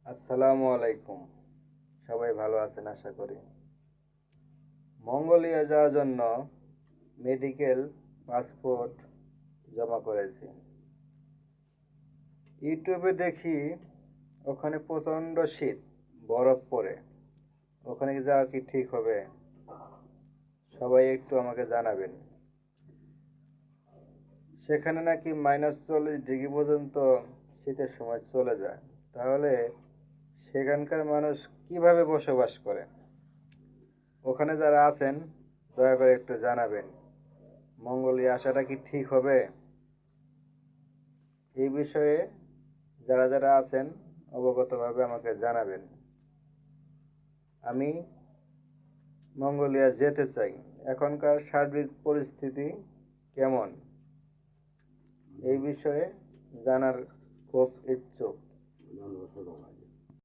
আসসালামু আলাইকুম। সবাই ভালো আছেন আশা করি। মঙ্গোলিয়া যাওয়ার জন্য মেডিকেল পাসপোর্ট জমা করেছি। ইউটিউবে দেখি ওখানে প্রচণ্ড শীত, বরফ পড়ে। ওখানে যাওয়া কি ঠিক হবে? সবাই একটু আমাকে জানাবেন। সেখানে নাকি -40 ডিগ্রি পর্যন্ত শীতের সময় চলে যায়। তাহলে সেখানকার মানুষ কিভাবে বসবাস করে? ওখানে যারা আছেন দয়া করে একটু জানাবেন। মঙ্গোলিয়া আসাটা কি ঠিক হবে? এই বিষয়ে যারা যারা আছেন অবগতভাবে আমাকে জানাবেন। আমি মঙ্গোলিয়া যেতে চাই। এখনকার সার্বিক পরিস্থিতি কেমন এই বিষয়ে জানার খুব ইচ্ছুক।